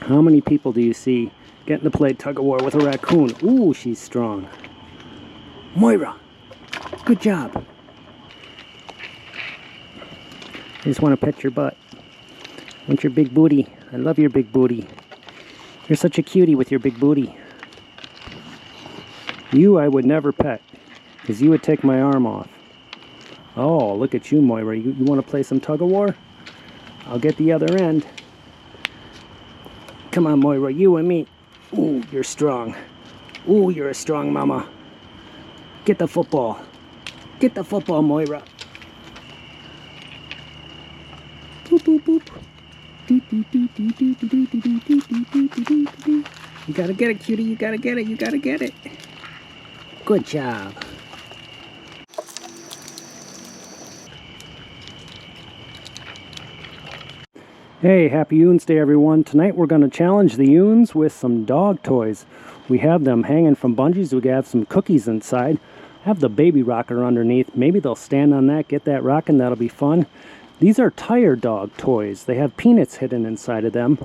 How many people do you see getting to play tug-of-war with a raccoon? Ooh, she's strong. Moira, good job. I just want to pet your butt. I want your big booty. I love your big booty. You're such a cutie with your big booty. You I would never pet, because you would take my arm off. Oh, look at you, Moira. You want to play some tug-of-war? I'll get the other end. Come on, Moira, you and me. Ooh, you're strong. Ooh, you're a strong mama. Get the football. Get the football, Moira. Boop, boop, boop. You gotta get it, cutie. You gotta get it. You gotta get it. Good job. Hey, happy OONSDAY everyone. Tonight we're going to challenge the OONs with some dog toys. We have them hanging from bungees. We have some cookies inside. Have the baby rocker underneath. Maybe they'll stand on that, get that rocking. That'll be fun. These are tire dog toys. They have peanuts hidden inside of them.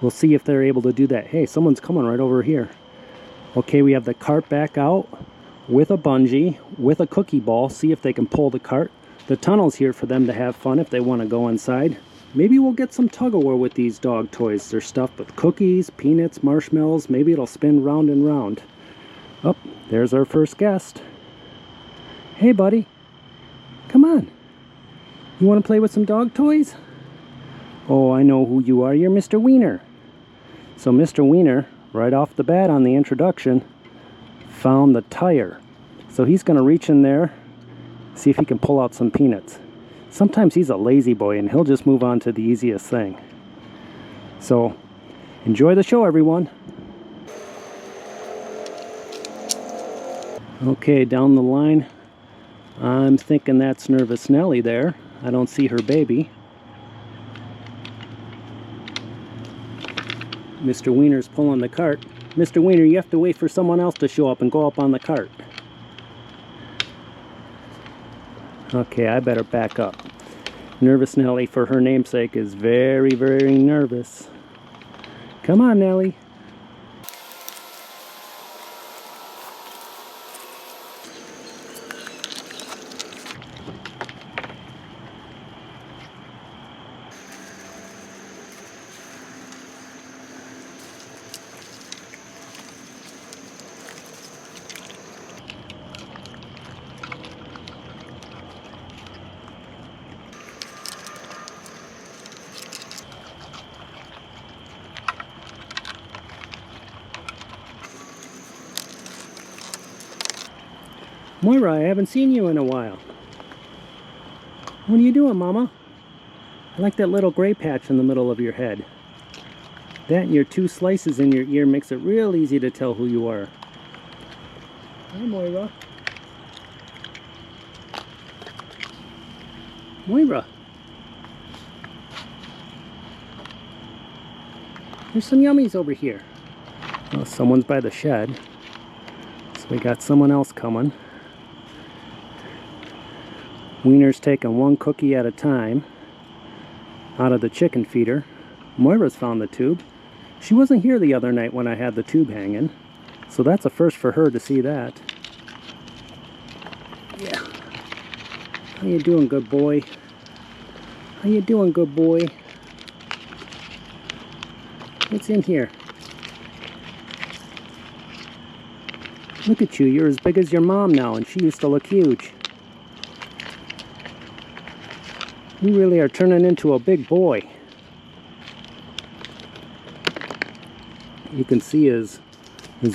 We'll see if they're able to do that. Hey, someone's coming right over here. Okay, we have the cart back out with a bungee, with a cookie ball. See if they can pull the cart. The tunnel's here for them to have fun if they want to go inside. Maybe we'll get some tug-of-war with these dog toys. They're stuffed with cookies, peanuts, marshmallows. Maybe it'll spin round and round. Oh, there's our first guest. Hey, buddy. Come on. You want to play with some dog toys? Oh, I know who you are. You're Mr. Wiener. So Mr. Wiener, right off the bat on the introduction, found the tire. So he's going to reach in there, see if he can pull out some peanuts. Sometimes he's a lazy boy and he'll just move on to the easiest thing. So, enjoy the show, everyone. Okay, down the line, I'm thinking that's Nervous Nellie there. I don't see her baby. Mr. Wiener's pulling the cart. Mr. Wiener, you have to wait for someone else to show up and go up on the cart. Okay, I better back up. Nervous Nellie, for her namesake, is very, very nervous. Come on, Nellie. Moira, I haven't seen you in a while. What are you doing, Mama? I like that little gray patch in the middle of your head. That and your two slices in your ear makes it real easy to tell who you are. Hi, Moira. Moira. There's some yummies over here. Oh, someone's by the shed. So we got someone else coming. Wiener's taking one cookie at a time out of the chicken feeder. Moira's found the tube. She wasn't here the other night when I had the tube hanging, so that's a first for her to see that. Yeah. How you doing, good boy? How you doing, good boy? What's in here? Look at you, you're as big as your mom now, and she used to look huge. You really are turning into a big boy. You can see his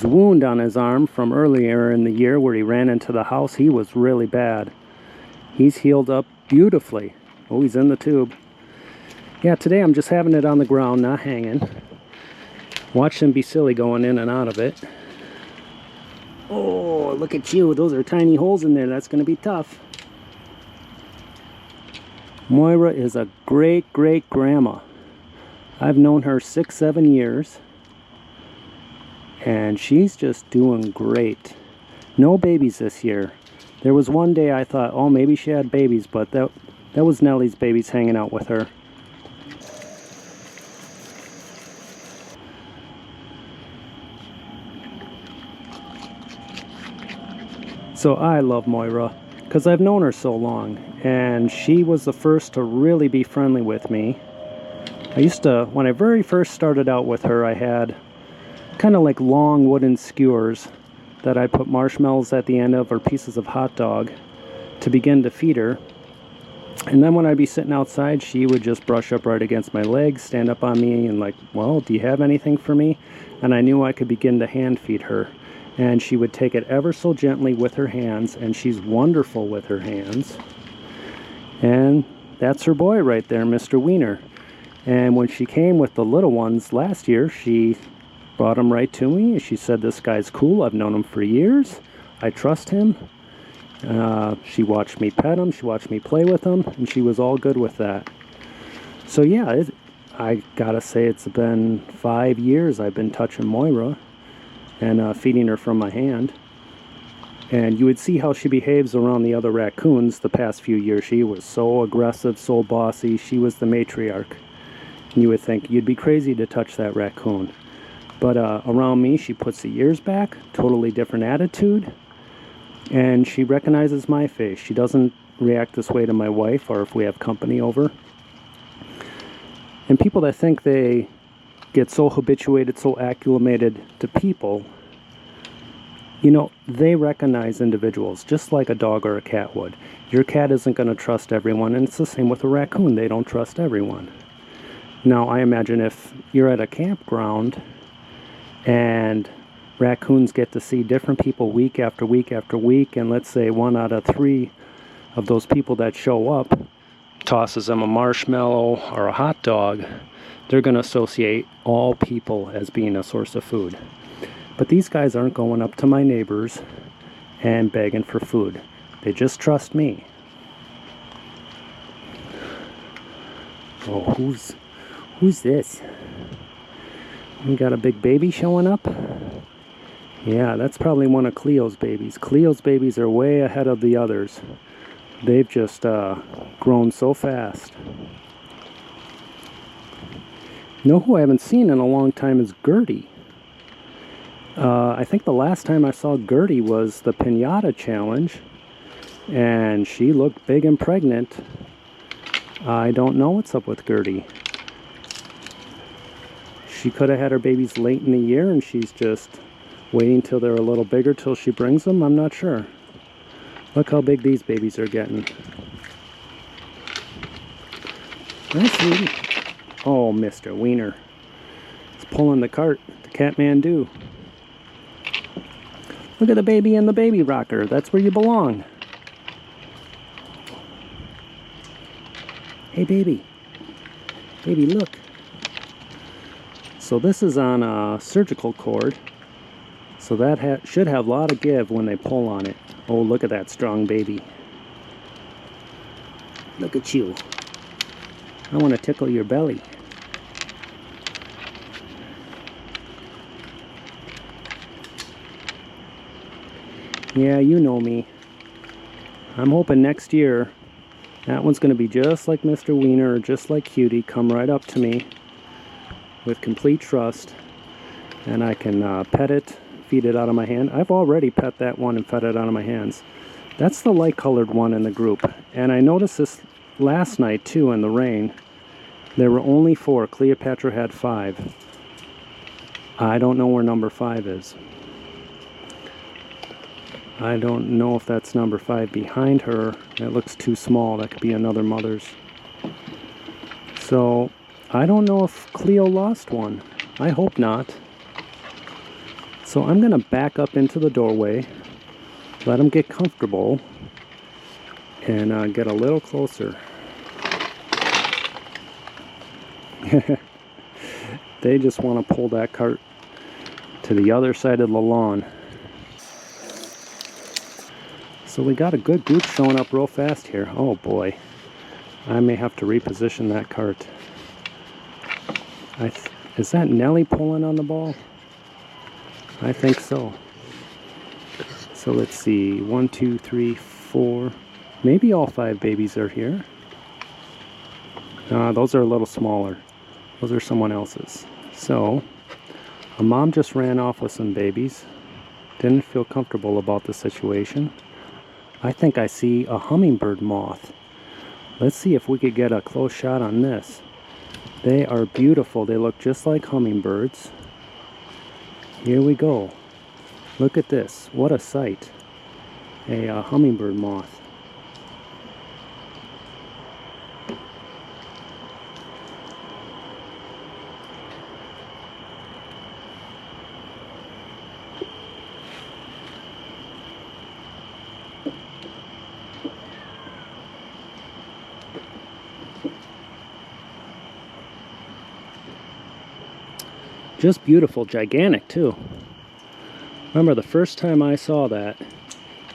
wound on his arm from earlier in the year where he ran into the house. He was really bad. He's healed up beautifully. Oh, he's in the tube. Yeah, today I'm just having it on the ground, not hanging. Watch him be silly going in and out of it. Oh, look at you. Those are tiny holes in there. That's going to be tough. Moira is a great-great-grandma. I've known her 6-7 years. And she's just doing great. No babies this year. There was one day I thought, oh, maybe she had babies, but that was Nellie's babies hanging out with her. So I love Moira because I've known her so long, and she was the first to really be friendly with me. When I very first started out with her, I had kind of like long wooden skewers that I put marshmallows at the end of, or pieces of hot dog, to begin to feed her. And then when I'd be sitting outside, she would just brush up right against my legs, stand up on me, and like, well, do you have anything for me? And I knew I could begin to hand feed her. And she would take it ever so gently with her hands, and she's wonderful with her hands. And that's her boy right there, Mr. Wiener. And when she came with the little ones last year, she brought him right to me. She said, this guy's cool. I've known him for years. I trust him. She watched me pet him. She watched me play with him. And she was all good with that. So yeah, I gotta say it's been 5 years I've been touching Moira and feeding her from my hand. And you would see how she behaves around the other raccoons the past few years. She was so aggressive, so bossy. She was the matriarch. And you would think you'd be crazy to touch that raccoon. But around me, she puts the ears back, totally different attitude. And she recognizes my face. She doesn't react this way to my wife or if we have company over. And people that think they get so habituated, so acclimated to people, you know, they recognize individuals just like a dog or a cat would. Your cat isn't going to trust everyone, and it's the same with a raccoon. They don't trust everyone. Now, I imagine if you're at a campground and raccoons get to see different people week after week after week, and let's say 1 out of 3 of those people that show up tosses them a marshmallow or a hot dog, they're going to associate all people as being a source of food. But these guys aren't going up to my neighbors and begging for food. They just trust me. Oh, who's this? We got a big baby showing up? Yeah, that's probably one of Cleo's babies. Cleo's babies are way ahead of the others. They've just grown so fast. You know who I haven't seen in a long time is Gertie. I think the last time I saw Gertie was the Piñata Challenge, and she looked big and pregnant. I don't know what's up with Gertie. She could have had her babies late in the year, and she's just waiting till they're a little bigger till she brings them. I'm not sure. Look how big these babies are getting. Nice, sweetie. Oh, Mr. Wiener. He's pulling the cart. The Catmandu. Look at the baby in the baby rocker. That's where you belong. Hey, baby. Baby, look. So this is on a surgical cord. So that should have a lot of give when they pull on it. Oh, look at that strong baby. Look at you. I want to tickle your belly. Yeah, you know me. I'm hoping next year that one's going to be just like Mr. Wiener or just like Cutie. Come right up to me with complete trust, and I can pet it, feed it out of my hand. I've already pet that one and fed it out of my hands. That's the light colored one in the group. And I noticed this last night too in the rain. There were only 4. Cleopatra had 5. I don't know where number 5 is. I don't know if that's number 5 behind her. That looks too small. That could be another mother's. So I don't know if Cleo lost one. I hope not. So I'm going to back up into the doorway, let them get comfortable, and get a little closer. They just want to pull that cart to the other side of the lawn. So we got a good group showing up real fast here. Oh boy, I may have to reposition that cart. Is that Nellie pulling on the ball? I think so. So let's see, 1, 2, 3, 4. Maybe all 5 babies are here. Those are a little smaller. Those are someone else's. So a mom just ran off with some babies. Didn't feel comfortable about the situation. I think I see a hummingbird moth. Let's see if we could get a close shot on this. They are beautiful. They look just like hummingbirds. Here we go. Look at this. What a sight. A hummingbird moth. Just beautiful, gigantic too. Remember the first time I saw that,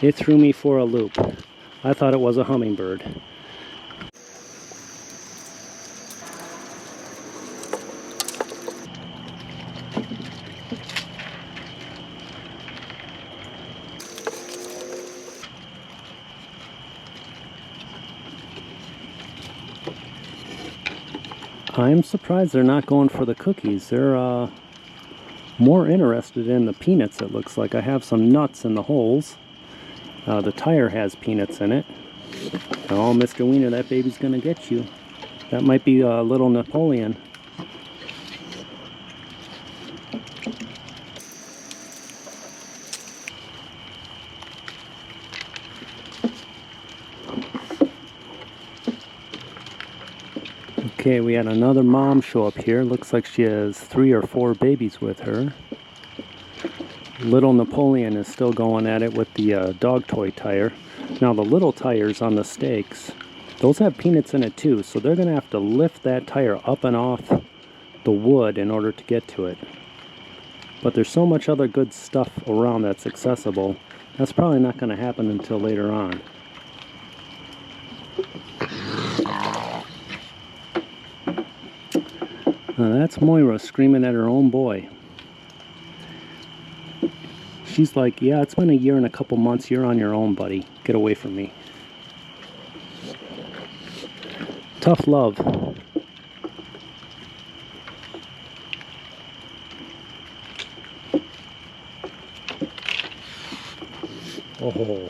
it threw me for a loop. I thought it was a hummingbird. I'm surprised they're not going for the cookies. They're more interested in the peanuts, it looks like. I have some nuts in the holes. The tire has peanuts in it. Oh, Mr. Wiener, that baby's gonna get you. That might be a little Napoleon. Okay, we had another mom show up here. Looks like she has 3 or 4 babies with her. Little Napoleon is still going at it with the dog toy tire. Now the little tires on the stakes, those have peanuts in it too, so they're going to have to lift that tire up and off the wood in order to get to it. But there's so much other good stuff around that's accessible, that's probably not going to happen until later on. Now that's Moira screaming at her own boy. She's like, yeah, it's been a year and a couple months. You're on your own, buddy. Get away from me. Tough love. Oh,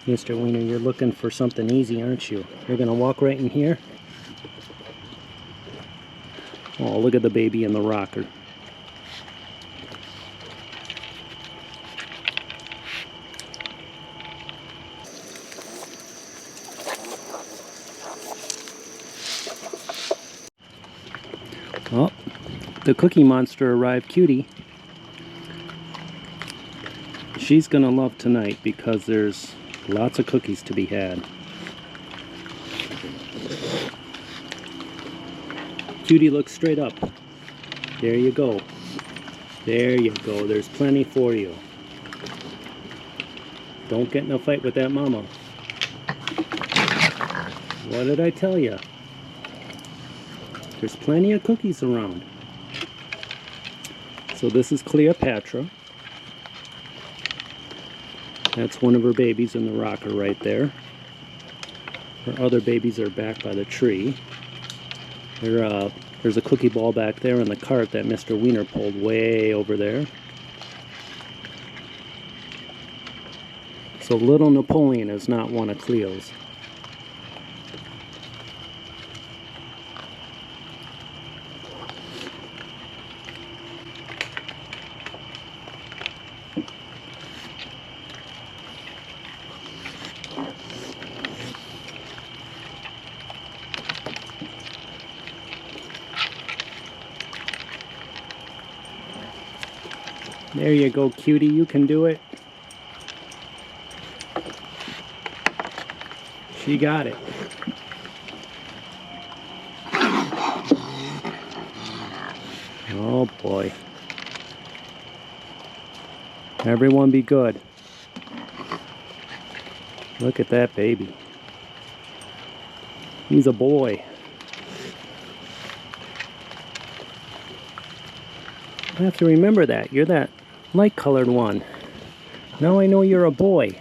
Mr. Wiener, you're looking for something easy, aren't you? You're going to walk right in here? Oh, look at the baby in the rocker. Oh, the Cookie Monster arrived, Cutie. She's gonna love tonight because there's lots of cookies to be had. Cutie, look straight up. There you go. There you go. There's plenty for you. Don't get in a fight with that mama. What did I tell you? There's plenty of cookies around. So this is Cleopatra. That's one of her babies in the rocker right there. Her other babies are back by the tree. There's a cookie ball back there in the cart that Mr. Wiener pulled way over there. So little Napoleon is not one of Cleo's. There you go, Cutie, you can do it. She got it. Oh boy. Everyone be good. Look at that baby. He's a boy. I have to remember that. You're that light-colored one. Now I know you're a boy.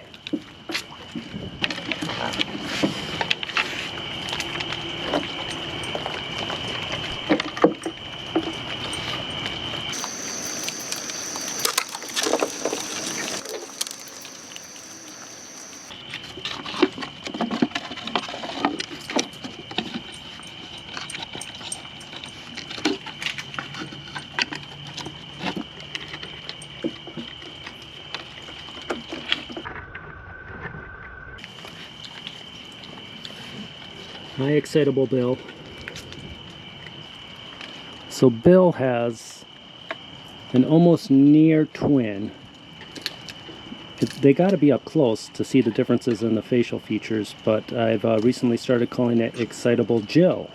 Hi, excitable Bill. So Bill has an almost near twin. They got to be up close to see the differences in the facial features, but I've recently started calling it excitable Jill.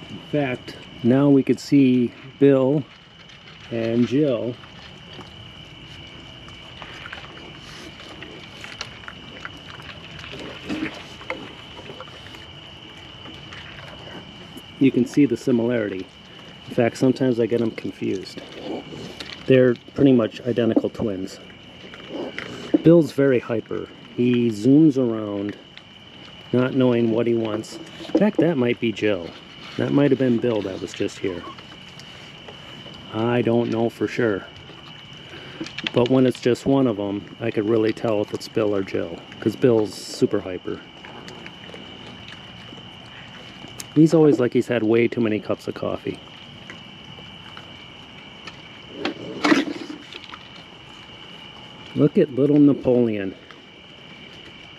In fact, now we could see Bill and Jill you can see the similarity. In fact, sometimes I get them confused. They're pretty much identical twins. Bill's very hyper. He zooms around, not knowing what he wants. In fact, that might be Jill. That might have been Bill that was just here. I don't know for sure. But when it's just one of them, I could really tell if it's Bill or Jill, because Bill's super hyper. He's always like he's had way too many cups of coffee. Look at little Napoleon.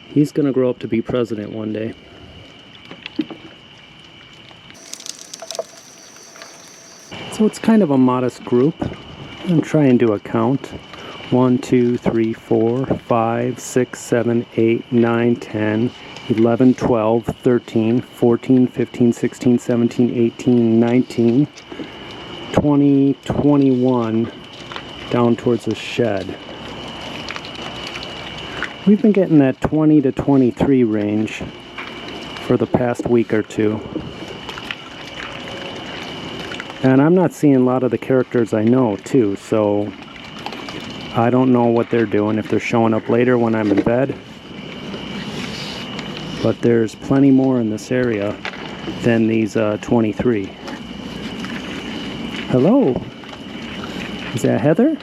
He's gonna grow up to be president one day. So it's kind of a modest group. I'm trying to do a count. 1, 2, 3, 4, 5, 6, 7, 8, 9, 10, 11, 12, 13, 14, 15, 16, 17, 18, 19, 20, 21 down towards the shed. We've been getting that 20 to 23 range for the past week or two. And I'm not seeing a lot of the characters I know too, so I don't know what they're doing, if they're showing up later when I'm in bed. But there's plenty more in this area than these 23. Hello? Is that Heather?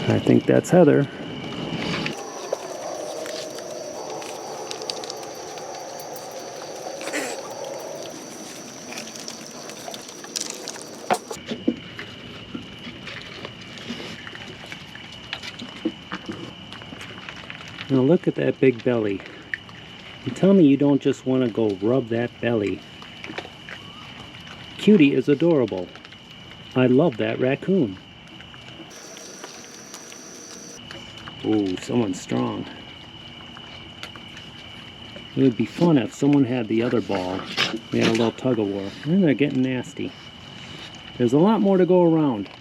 I think that's Heather. Now look at that big belly. You tell me you don't just want to go rub that belly. Cutie is adorable. I love that raccoon. Ooh, someone's strong. It would be fun if someone had the other ball. We had a little tug of war. And they're getting nasty. There's a lot more to go around.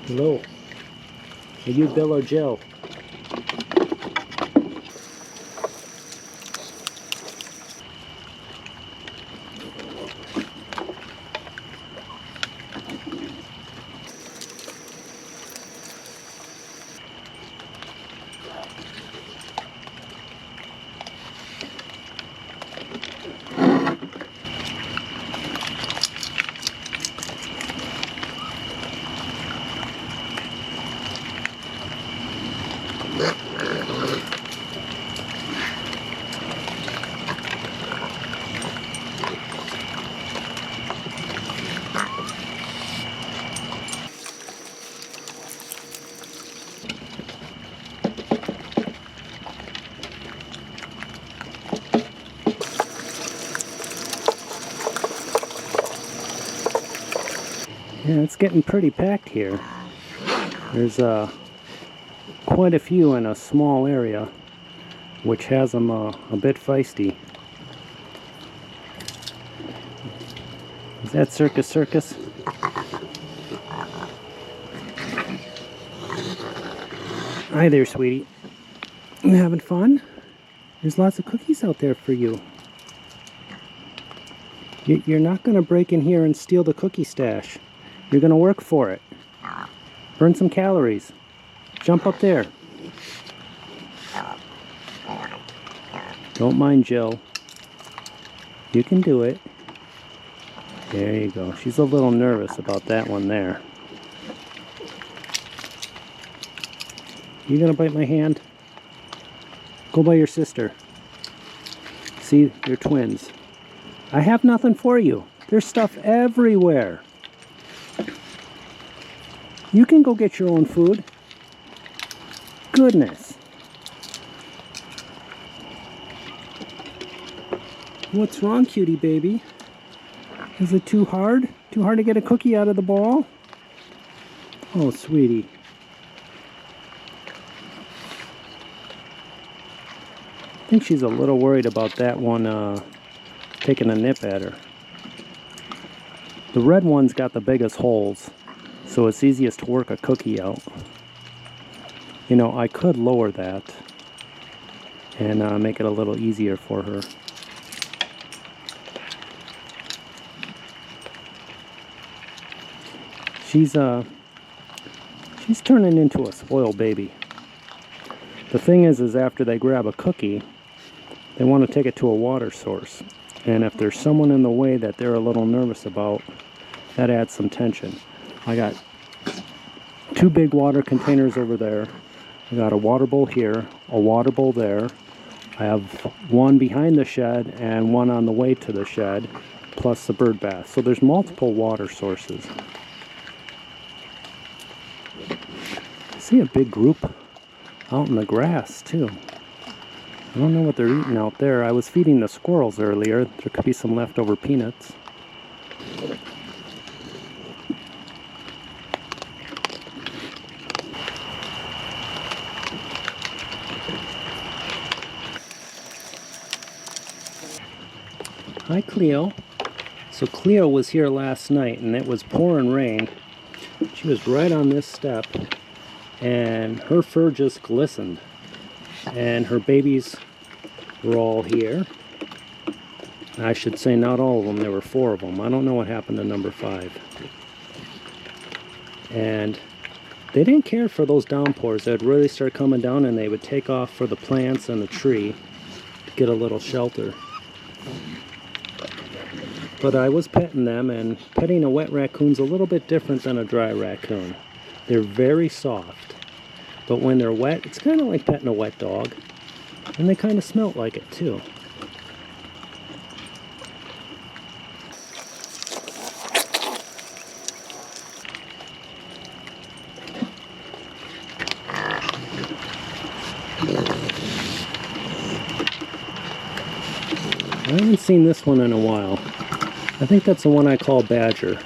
Hello. Are you Bill or Jill? Yeah, it's getting pretty packed here. There's quite a few in a small area, which has them a bit feisty. Is that Circus? Hi there, sweetie. You having fun? There's lots of cookies out there for you. You're not going to break in here and steal the cookie stash. You're going to work for it. Burn some calories. Jump up there. Don't mind Jill. You can do it. There you go. She's a little nervous about that one there. You gonna bite my hand? Go by your sister. See, they're twins. I have nothing for you. There's stuff everywhere. You can go get your own food. Goodness. What's wrong, cutie baby? Is it too hard? Too hard to get a cookie out of the ball? Oh, sweetie. I think she's a little worried about that one taking a nip at her. The red one's got the biggest holes, so it's easiest to work a cookie out. You know, I could lower that and make it a little easier for her. She's turning into a spoiled baby. The thing is after they grab a cookie, they want to take it to a water source. And if there's someone in the way that they're a little nervous about, that adds some tension. I got 2 big water containers over there. I got a water bowl here, a water bowl there. I have one behind the shed and one on the way to the shed, plus the bird bath. So there's multiple water sources. I see a big group out in the grass too. I don't know what they're eating out there. I was feeding the squirrels earlier. There could be some leftover peanuts. Hi, Cleo. So Cleo was here last night and it was pouring rain. She was right on this step and her fur just glistened. And her babies were all here. I should say not all of them, there were 4 of them. I don't know what happened to number 5. And they didn't care for those downpours. They'd really start coming down and they would take off for the plants and the tree to get a little shelter. But I was petting them, and petting a wet raccoon's a little bit different than a dry raccoon. They're very soft. But when they're wet, it's kind of like petting a wet dog. And they kind of smell like it too. I haven't seen this one in a while. I think that's the one I call Badger.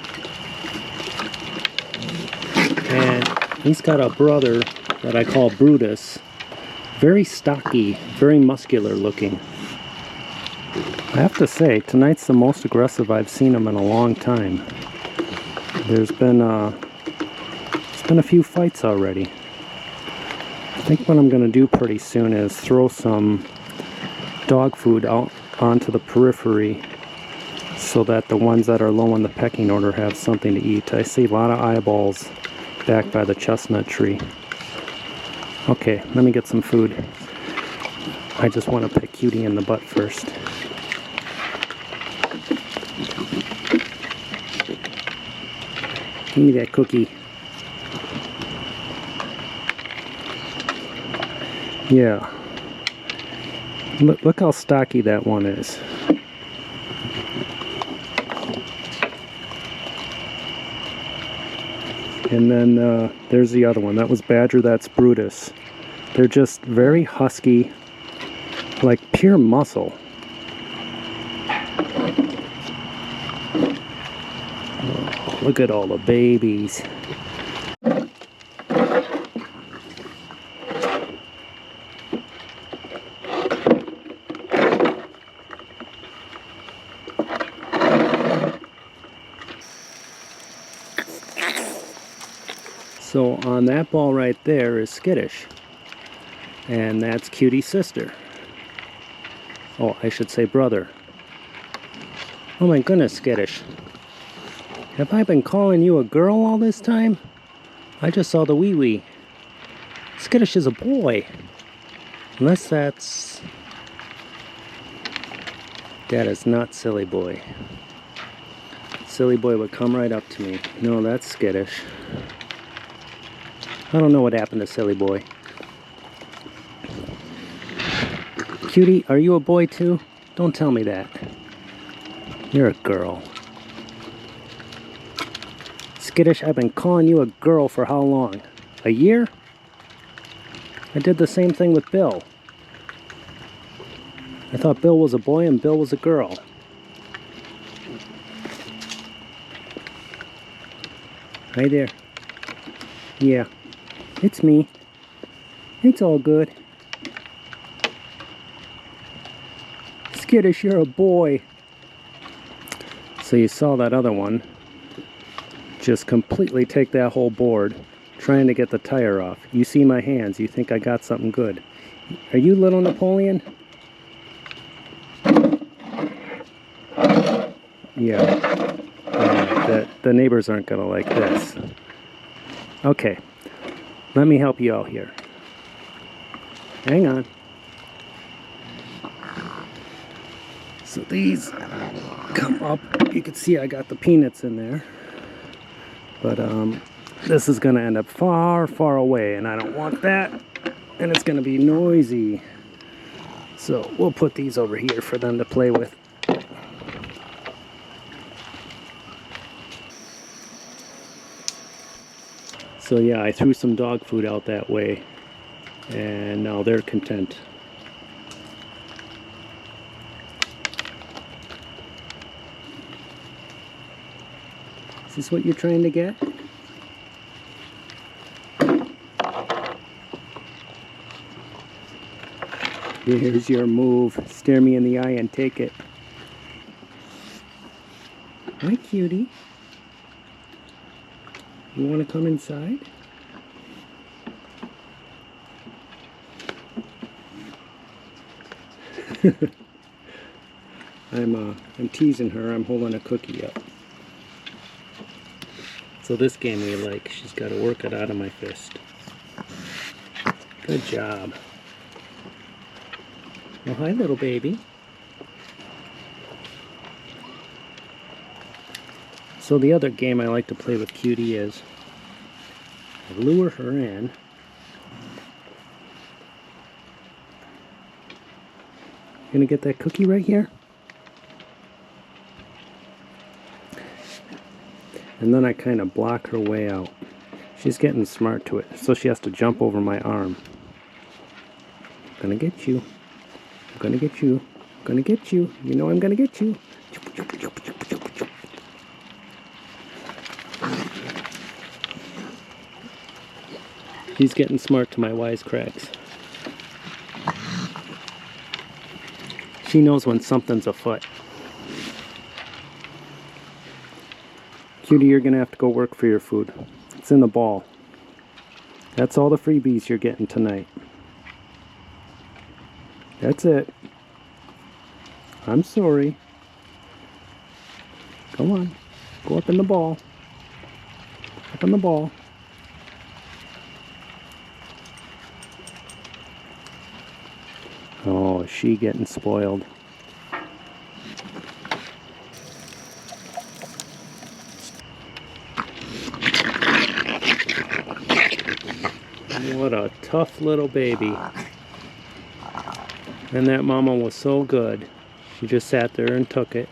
And he's got a brother that I call Brutus. Very stocky, very muscular looking. I have to say, tonight's the most aggressive I've seen him in a long time. There's been a few fights already. I think what I'm going to do pretty soon is throw some dog food out onto the periphery so that the ones that are low in the pecking order have something to eat. I see a lot of eyeballs back by the chestnut tree. Okay, let me get some food. I just want to peck Cutie in the butt first. Give me that cookie. Yeah. Look how stocky that one is. And then there's the other one. That was Badger, that's Brutus. They're just very husky, like pure muscle. Oh, look at all the babies. So on that ball right there is Skittish, and that's Cutie's sister. Oh, I should say brother. Oh my goodness, Skittish. Have I been calling you a girl all this time? I just saw the wee-wee. Skittish is a boy. Unless that's... That is not Silly Boy. Silly Boy would come right up to me. No, that's Skittish. I don't know what happened to Silly Boy. Cutie, are you a boy too? Don't tell me that. You're a girl. Skittish, I've been calling you a girl for how long? A year? I did the same thing with Bill. I thought Bill was a boy and Bill was a girl. Hi there. Yeah, it's me. It's all good. Skittish, you're a boy. So you saw that other one just completely take that whole board, trying to get the tire off. You see my hands, you think I got something good. Are you little Napoleon? Yeah. The neighbors aren't gonna like this. Okay, let me help you out here. Hang on. So these come up. You can see I got the peanuts in there. But this is gonna end up far, far away, and I don't want that. And it's gonna be noisy. So we'll put these over here for them to play with. So yeah, I threw some dog food out that way, and now they're content. Is this what you're trying to get? Here's your move. Stare me in the eye and take it. Hi, cutie. You want to come inside? I'm teasing her. I'm holding a cookie up. So this game we like. She's got to work it out of my fist. Good job. Well, hi, little baby. So the other game I like to play with Cutie is I lure her in. Gonna get that cookie right here? And then I kind of block her way out. She's getting smart to it, so she has to jump over my arm. I'm gonna get you. I'm gonna get you. I'm gonna get you. You know I'm gonna get you. He's getting smart to my wisecracks. She knows when something's afoot. Cutie, you're gonna have to go work for your food. It's in the ball. That's all the freebies you're getting tonight. That's it. I'm sorry. Come on. Go up in the ball. Up in the ball. Oh, is she getting spoiled? What a tough little baby. And that mama was so good. She just sat there and took it.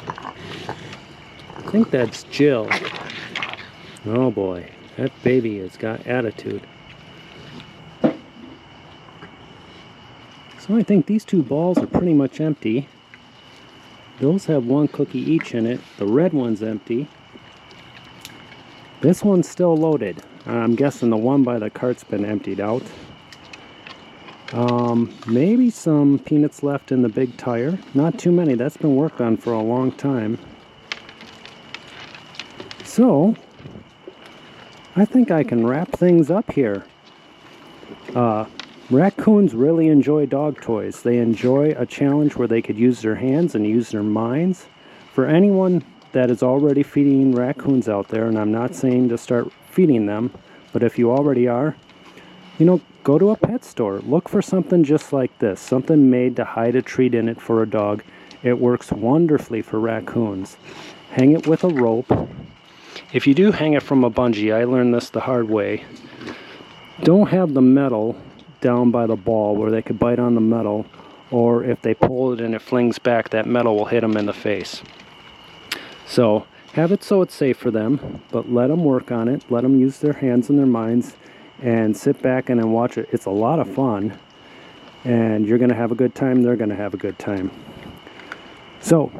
I think that's Jill. Oh boy, that baby has got attitude. So I think these two balls are pretty much empty. Those have one cookie each in it. The red one's empty. This one's still loaded. I'm guessing the one by the cart's been emptied out. Maybe some peanuts left in the big tire. Not too many. That's been worked on for a long time. So, I think I can wrap things up here. Raccoons really enjoy dog toys. They enjoy a challenge where they could use their hands and use their minds. For anyone that is already feeding raccoons out there, and I'm not saying to start feeding them, but if you already are, you know, go to a pet store. Look for something just like this, something made to hide a treat in it for a dog. It works wonderfully for raccoons. Hang it with a rope. If you do hang it from a bungee, I learned this the hard way, don't have the metal down by the ball where they could bite on the metal, or if they pull it and it flings back, that metal will hit them in the face. So have it so it's safe for them, but let them work on it. Let them use their hands and their minds, and sit back and then watch it. It's a lot of fun, and you're going to have a good time. They're going to have a good time. So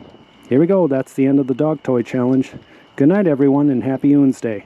here we go. That's the end of the dog toy challenge. Good night, everyone, and happy OONSDAY.